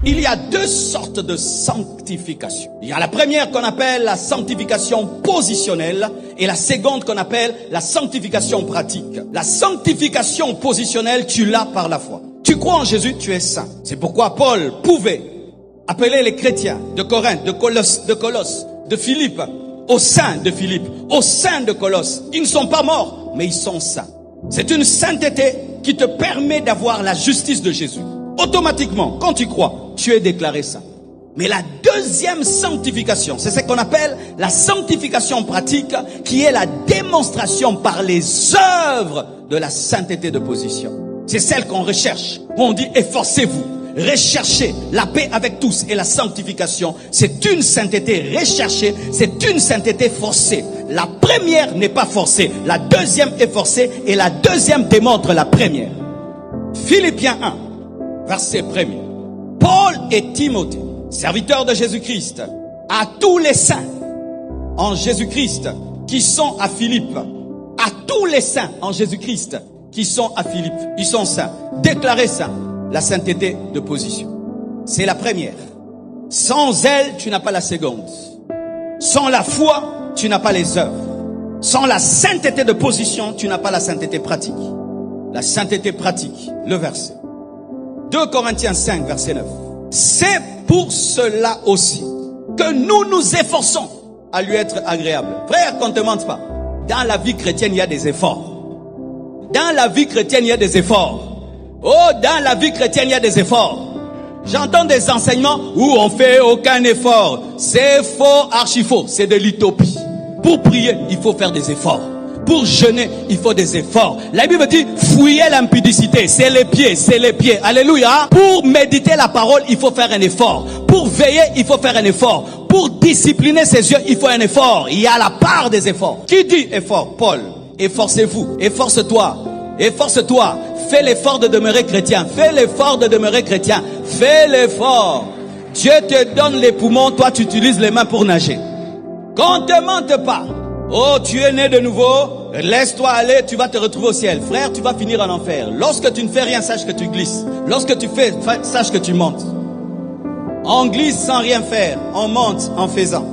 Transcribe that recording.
Il y a deux sortes de sanctification. Il y a la première qu'on appelle la sanctification positionnelle et la seconde qu'on appelle la sanctification pratique. La sanctification positionnelle, tu l'as par la foi. Tu crois en Jésus, tu es saint. C'est pourquoi Paul pouvait appeler les chrétiens de Corinthe, de Colosse, de Philippe, aux saints de Philippe, aux saints de Colosse. Ils ne sont pas morts, mais ils sont saints. C'est une sainteté qui te permet d'avoir la justice de Jésus. Automatiquement, quand tu crois, tu es déclaré saint. Mais la deuxième sanctification, c'est ce qu'on appelle la sanctification pratique, qui est la démonstration par les œuvres de la sainteté de position. C'est celle qu'on recherche, où on dit efforcez-vous, recherchez la paix avec tous et la sanctification. C'est une sainteté recherchée, c'est une sainteté forcée. La première n'est pas forcée, la deuxième est forcée et la deuxième démontre la première. Philippiens 1. Verset 1er. Paul et Timothée, serviteurs de Jésus-Christ, à tous les saints en Jésus-Christ qui sont à Philippe, à tous les saints en Jésus-Christ qui sont à Philippe, ils sont saints, déclarés saints, la sainteté de position. C'est la première. Sans elle, tu n'as pas la seconde. Sans la foi, tu n'as pas les œuvres. Sans la sainteté de position, tu n'as pas la sainteté pratique. La sainteté pratique, le verset. 2 Corinthiens 5, verset 9. C'est pour cela aussi que nous nous efforçons à lui être agréable. Frère, qu'on ne te mente pas. Dans la vie chrétienne, il y a des efforts. Dans la vie chrétienne, il y a des efforts. Oh, dans la vie chrétienne, il y a des efforts. J'entends des enseignements où on fait aucun effort. C'est faux, archi faux. C'est de l'utopie. Pour prier, il faut faire des efforts. Pour jeûner, il faut des efforts. La Bible dit, fouillez l'impudicité. C'est les pieds, c'est les pieds. Alléluia. Pour méditer la parole, il faut faire un effort. Pour veiller, il faut faire un effort. Pour discipliner ses yeux, il faut un effort. Il y a la part des efforts. Qui dit effort? Paul. Efforcez-vous. Efforce-toi. Efforce-toi. Fais l'effort de demeurer chrétien. Fais l'effort de demeurer chrétien. Fais l'effort. Dieu te donne les poumons. Toi, tu utilises les mains pour nager. Qu'on ne te mente pas. Oh, tu es né de nouveau, laisse-toi aller, tu vas te retrouver au ciel. Frère, tu vas finir en enfer. Lorsque tu ne fais rien, sache que tu glisses. Lorsque tu fais, sache que tu montes. On glisse sans rien faire, on monte en faisant.